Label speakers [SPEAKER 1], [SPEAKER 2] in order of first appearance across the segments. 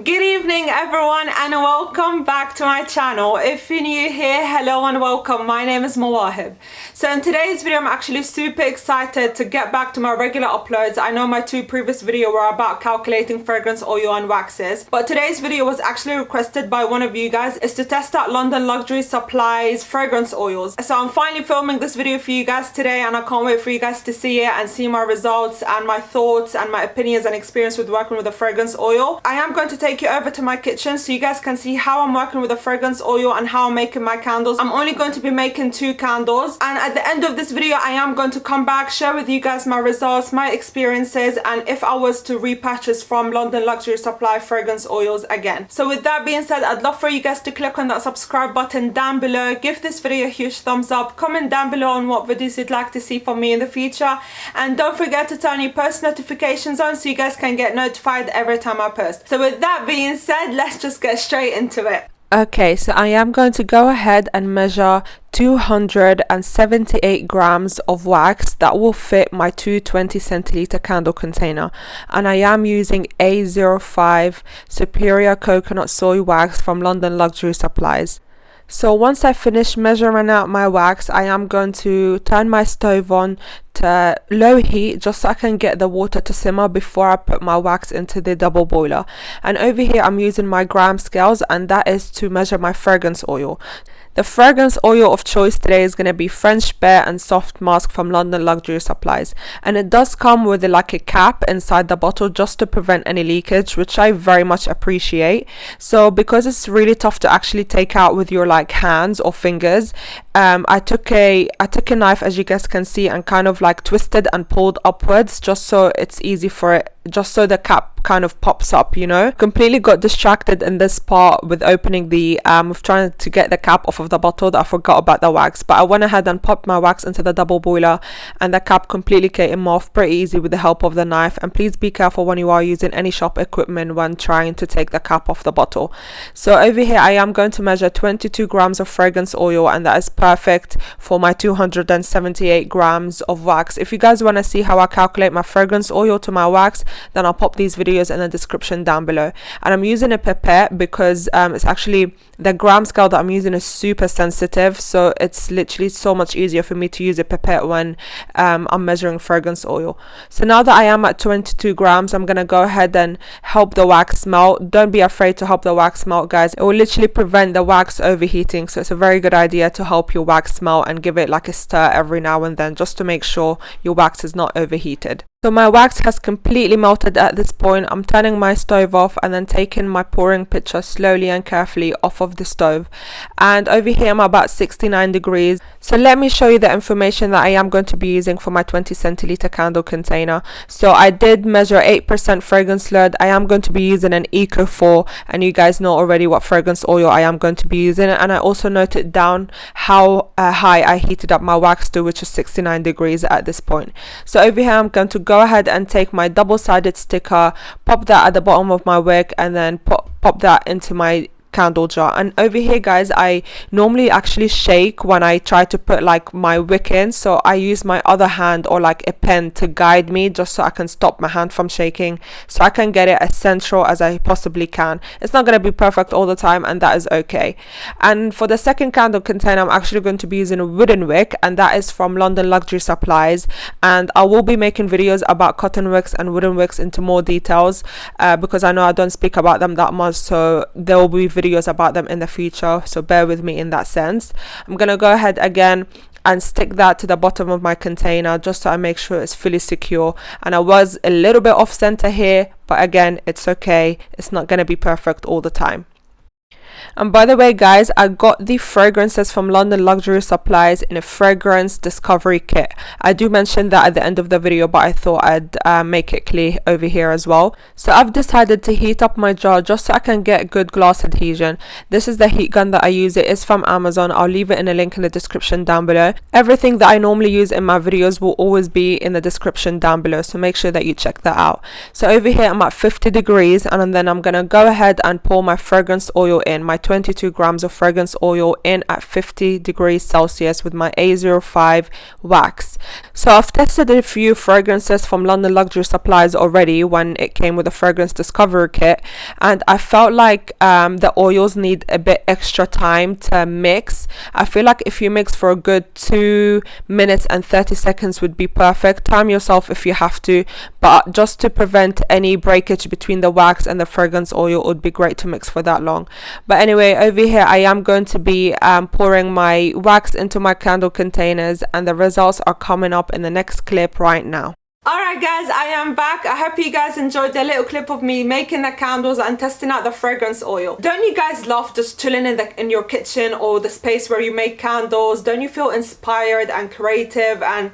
[SPEAKER 1] Good evening everyone and welcome back to my channel. If you're new here, hello and welcome. My name is Mawahib. So in today's video I'm actually super excited to get back to my regular uploads. I know my two previous videos were about calculating fragrance oil and waxes, but today's video was actually requested by one of you guys, is to test out London Luxury Supplies fragrance oils. So I'm finally filming this video for you guys today and I can't wait for you guys to see it and see my results and my thoughts and my opinions and experience with working with a fragrance oil. I am going to take you over to my kitchen so you guys can see how I'm working with the fragrance oil and how I'm making my candles. I'm only going to be making 2 candles, and at the end of this video I am going to come back, share with you guys my results, my experiences, and if I was to repurchase from London Luxury Supply fragrance oils again. So with that being said, I'd love for you guys to click on that subscribe button down below, give this video a huge thumbs up, comment down below on what videos you'd like to see from me in the future, and don't forget to turn your post notifications on so you guys can get notified every time I post. So with that being said, let's just get straight into it. Okay, so I am going to go ahead and measure 278 grams of wax that will fit my 220 centiliter candle container, and I am using A05 Superior Coconut Soy Wax from London Luxury Supplies. So once I finish measuring out my wax, I am going to turn my stove on to low heat just so I can get the water to simmer before I put my wax into the double boiler. And over here I'm using my gram scales, and that is to measure my fragrance oil. The fragrance oil of choice today is going to be French Bear and Soft Mask from London Luxury Supplies, and it does come with like a cap inside the bottle just to prevent any leakage, which I very much appreciate. So because it's really tough to actually take out with your like hands or fingers, I took a knife, as you guys can see, and kind of like twisted and pulled upwards just so it's easy for it, just so the cap kind of pops up, you know. Completely got distracted in this part with opening the with trying to get the cap off of the bottle that I forgot about the wax, but I went ahead and popped my wax into the double boiler and the cap completely came off pretty easy with the help of the knife. And please be careful when you are using any shop equipment when trying to take the cap off the bottle. So over here I am going to measure 22 grams of fragrance oil, and that is perfect for my 278 grams of wax. If you guys want to see how I calculate my fragrance oil to my wax, then I'll pop these videos in the description down below. And I'm using a pipette because it's actually the gram scale that I'm using is super sensitive, so it's literally so much easier for me to use a pipette when I'm measuring fragrance oil. So now that I am at 22 grams, I'm gonna go ahead and help the wax melt. Don't be afraid to help the wax melt, guys. It will literally prevent the wax overheating, so it's a very good idea to help your wax melt and give it like a stir every now and then just to make sure your wax is not overheated. So my wax has completely melted at this point. I'm turning my stove off and then taking my pouring pitcher slowly and carefully off of the stove. And over here I'm about 69 degrees. So let me show you the information that I am going to be using for my 20 centiliter candle container. So I did measure 8% fragrance load. I am going to be using an Eco 4, and you guys know already what fragrance oil I am going to be using. And I also noted down how high I heated up my wax to, which is 69 degrees at this point. So over here I'm going to go ahead and take my double-sided sticker, pop that at the bottom of my wick, and then pop that into my candle jar. And over here, guys, I normally actually shake when I try to put like my wick in, so I use my other hand or like a pen to guide me just so I can stop my hand from shaking, so I can get it as central as I possibly can. It's not going to be perfect all the time, and that is okay. And for the second candle container I'm actually going to be using a wooden wick, and that is from London Luxury Supplies, and I will be making videos about cotton wicks and wooden wicks into more details because I know I don't speak about them that much, so there will be videos about them in the future, so bear with me in that sense. I'm gonna go ahead again and stick that to the bottom of my container just so I make sure it's fully secure. And I was a little bit off center here, but again, it's okay. It's not gonna be perfect all the time. And by the way, guys, I got the fragrances from London Luxury Supplies in a fragrance discovery kit. I do mention that at the end of the video, but I thought I'd make it clear over here as well. So I've decided to heat up my jar just so I can get good glass adhesion. This is the heat gun that I use. It is from Amazon. I'll leave it in a link in the description down below. Everything that I normally use in my videos will always be in the description down below, so make sure that you check that out. So over here I'm at 50 degrees, and then I'm gonna go ahead and pour my fragrance oil in. again my 22 grams of fragrance oil in at 50 degrees Celsius with my A05 wax. So I've tested a few fragrances from London Luxury Supplies already when it came with a fragrance discovery kit, and I felt like the oils need a bit extra time to mix. I feel like if you mix for a good 2 minutes and 30 seconds would be perfect. Time yourself if you have to, but just to prevent any breakage between the wax and the fragrance oil, it would be great to mix for that long. But anyway, over here I am going to be pouring my wax into my candle containers, and the results are coming up in the next clip right now. Alright guys, I am back. I hope you guys enjoyed the little clip of me making the candles and testing out the fragrance oil. Don't you guys love just chilling in your kitchen or the space where you make candles? Don't you feel inspired and creative? And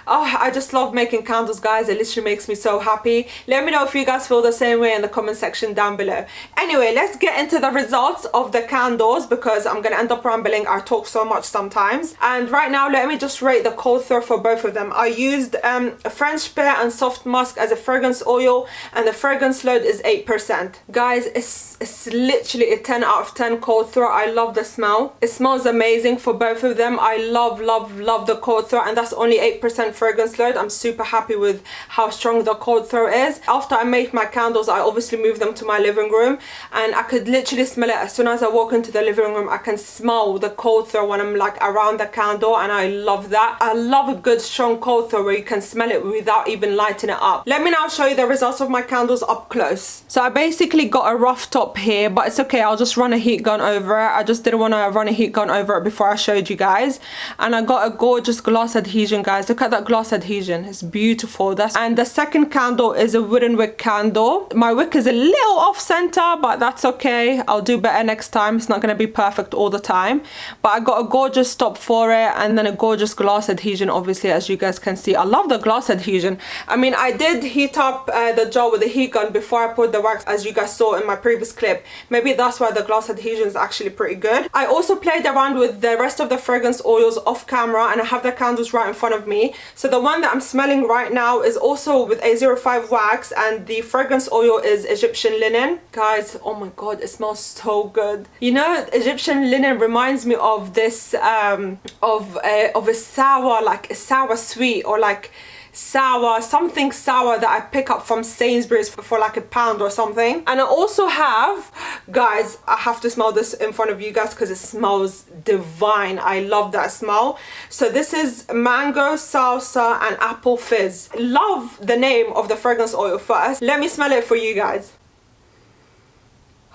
[SPEAKER 1] oh, I just love making candles, guys. It literally makes me so happy. Let me know if you guys feel the same way in the comment section down below. Anyway, let's get into the results of the candles because I'm gonna end up rambling. I talk so much sometimes. And right now, let me just rate the cold throw for both of them. I used a French pear and soft musk as a fragrance oil, and the fragrance load is 8%. Guys, it's literally a 10 out of 10 cold throw. I love the smell. It smells amazing for both of them. I love the cold throw, and that's only 8% fragrance load. I'm super happy with how strong the cold throw is. After I made my candles, I obviously moved them to my living room, and I could literally smell it as soon as I walk into the living room. I can smell the cold throw when I'm like around the candle, and I love that. I love a good strong cold throw where you can smell it without even lighting it up. Let me now show you the results of my candles up close. So I basically got a rough top here, but it's okay, I'll just run a heat gun over it. I just didn't want to run a heat gun over it before I showed you guys. And I got a gorgeous glass adhesion, guys. Look at that glass adhesion, it's beautiful. And the second candle is a wooden wick candle. My wick is a little off center, but that's okay. I'll do better next time. It's not going to be perfect all the time, but I got a gorgeous top for it, and then a gorgeous glass adhesion, obviously, as you guys can see. I love the glass adhesion. I mean, I did heat up the jar with a heat gun before I put the wax, as you guys saw in my previous clip. Maybe that's why the glass adhesion is actually pretty good. I also played around with the rest of the fragrance oils off camera, and I have the candles right in front of me. So the one that I'm smelling right now is also with A05 wax, and the fragrance oil is Egyptian linen. Guys, oh my god, it smells so good. You know, Egyptian linen reminds me of this of a sour, like a sour sweet, or like something sour that I pick up from Sainsbury's for like £1 or something. And I also have, guys, I have to smell this in front of you guys because it smells divine. I love that smell. So this is mango, salsa and apple fizz. Love the name of the fragrance oil first. Let me smell it for you guys.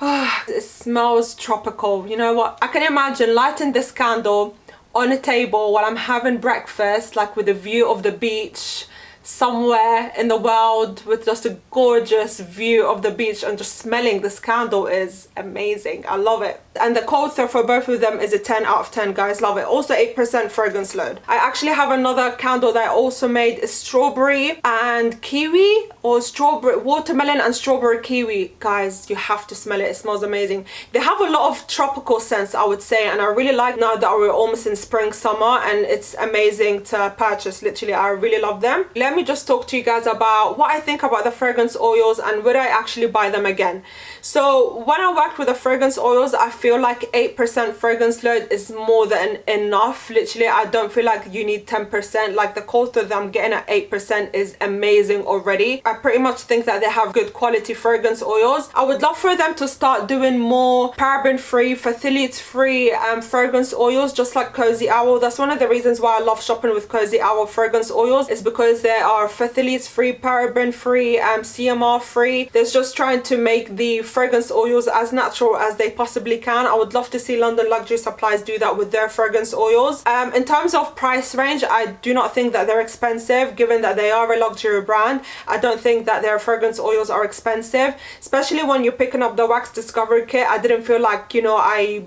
[SPEAKER 1] It smells tropical. You know what, I can imagine lighting this candle on a table while I'm having breakfast, like with a view of the beach somewhere in the world, with just a gorgeous view of the beach, and just smelling this candle is amazing. I love it. And the cold throw for both of them is a 10 out of 10, guys. Love it. Also 8% fragrance load. I actually have another candle that I also made, is strawberry and kiwi, or strawberry, watermelon and strawberry kiwi. Guys, you have to smell it. It smells amazing. They have a lot of tropical scents, I would say, and I really like now that we're almost in spring, summer, and it's amazing to purchase. Literally, I really love them. Let me just talk to you guys about what I think about the fragrance oils and would I actually buy them again. So when I worked with the fragrance oils, I feel like 8% fragrance load is more than enough. Literally, I don't feel like you need 10%. Like the cold throw that I'm getting at 8% is amazing already. I pretty much think that they have good quality fragrance oils. I would love for them to start doing more paraben free, phthalates free fragrance oils, just like Cosy Owl. That's one of the reasons why I love shopping with Cosy Owl fragrance oils, is because they are phthalates free, paraben free, CMR free. They're just trying to make the fragrance oils as natural as they possibly can. I would love to see London Luxury Supplies do that with their fragrance oils. In terms of price range, I do not think that they're expensive, given that they are a luxury brand. I don't think that their fragrance oils are expensive, especially when you're picking up the wax discovery kit. I didn't feel like, you know, I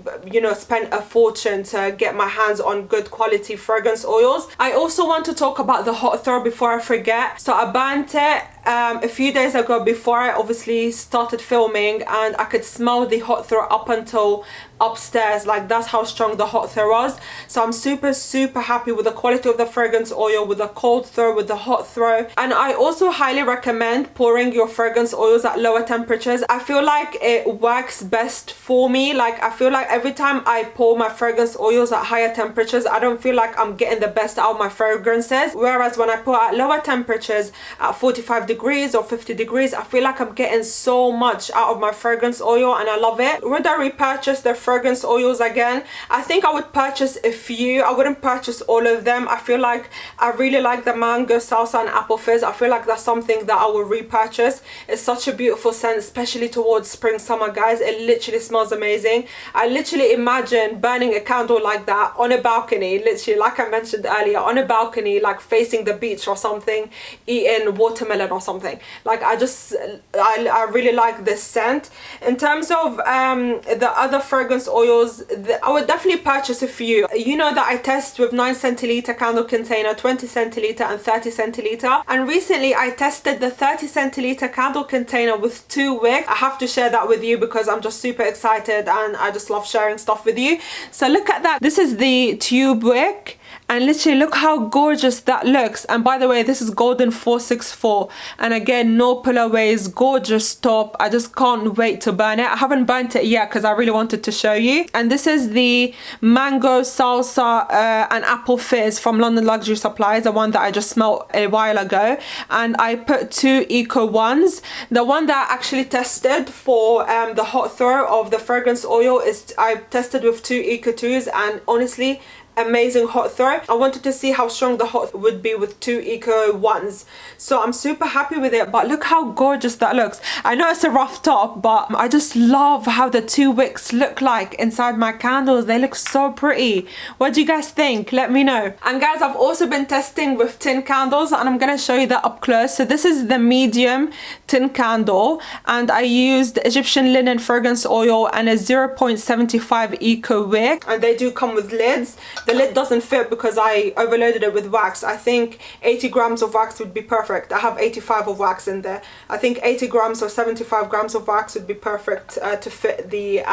[SPEAKER 1] spent a fortune to get my hands on good quality fragrance oils. I also want to talk about the hot throw before I forget. So I burnt it a few days ago before I obviously started filming, and I could smell the hot throw up until upstairs. Like, that's how strong the hot throw was. So I'm super happy with the quality of the fragrance oil, with the cold throw, with the hot throw. And I also highly recommend pouring your fragrance oils at lower temperatures. I feel like it works best for me. Like, I feel like every time I pour my fragrance oils at higher temperatures, I don't feel like I'm getting the best out of my fragrances, whereas when I pour at lower temperatures at 45 degrees or 50 degrees, I feel like I'm getting so much out of my fragrance oil, and I love it. Would I repurchase the fragrance oils again? I think I would purchase a few. I wouldn't purchase all of them. I feel like I really like the mango, salsa and apple fizz. I feel like that's something that I will repurchase. It's such a beautiful scent, especially towards spring, summer, guys. It literally smells amazing. I literally imagine burning a candle like that on a balcony, literally, like I mentioned earlier, on a balcony, like facing the beach or something, eating watermelon or something. Like, I really like this scent. In terms of the other fragrance oils, I would definitely purchase a few. You know that I test with 9 centiliter candle container, 20 centiliter and 30 centiliter, and recently I tested the 30 centiliter candle container with 2 wicks. I have to share that with you because I'm just super excited and I just love sharing stuff with you. So look at that. This is the tube wick, and literally look how gorgeous that looks. And by the way, this is golden 464, and again, no pullaways, gorgeous top. I just can't wait to burn it. I haven't burnt it yet because I really wanted to show you. And this is the mango, salsa and apple fizz from London Luxury Supplies, the one that I just smelled a while ago. And I put 2 eco ones. The one that I actually tested for the hot throw of the fragrance oil is I tested with 2 eco 2s, and honestly, amazing hot throw. I wanted to see how strong the hot would be with 2 eco ones, so I'm super happy with it. But look how gorgeous that looks. I know it's a rough top, but I just love how the 2 wicks look like inside my candles. They look so pretty. What do you guys think? Let me know. And guys, I've also been testing with tin candles, and I'm gonna show you that up close. So this is the medium tin candle, and I used Egyptian linen fragrance oil and a 0.75 eco wick, and they do come with lids. The lid doesn't fit because I overloaded it with wax. I think 80 grams of wax would be perfect. I have 85 of wax in there. I think 80 grams or 75 grams of wax would be perfect to fit the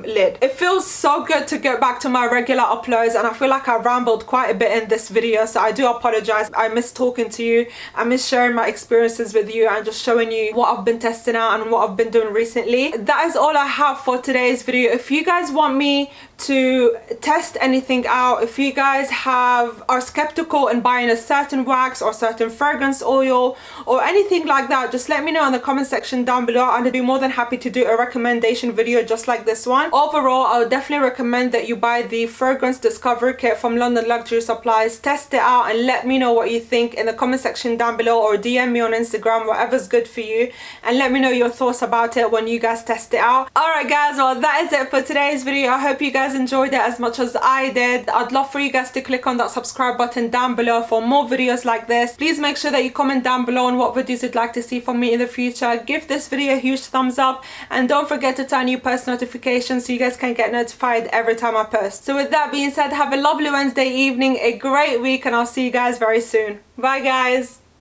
[SPEAKER 1] lid. It feels so good to get back to my regular uploads, and I feel like I rambled quite a bit in this video, so I do apologize. I miss talking to you. I miss sharing my experiences with you and just showing you what I've been testing out and what I've been doing recently. That is all I have for today's video. If you guys want me to test anything out, if you guys are skeptical in buying a certain wax or certain fragrance oil or anything like that, just let me know in the comment section down below, and I'd be more than happy to do a recommendation video just like this one. Overall, I would definitely recommend that you buy the fragrance discovery kit from London Luxury Supplies. Test it out and let me know what you think in the comment section down below, or DM me on Instagram, whatever's good for you, and let me know your thoughts about it when you guys test it out. Alright guys, well that is it for today's video. I hope you guys enjoyed it as much as I did. I'd love for you guys to click on that subscribe button down below for more videos like this. Please make sure that you comment down below on what videos you'd like to see from me in the future. Give this video a huge thumbs up, and don't forget to turn your post notifications so you guys can get notified every time I post. So with that being said, have a lovely Wednesday evening, a great week, and I'll see you guys very soon. Bye guys.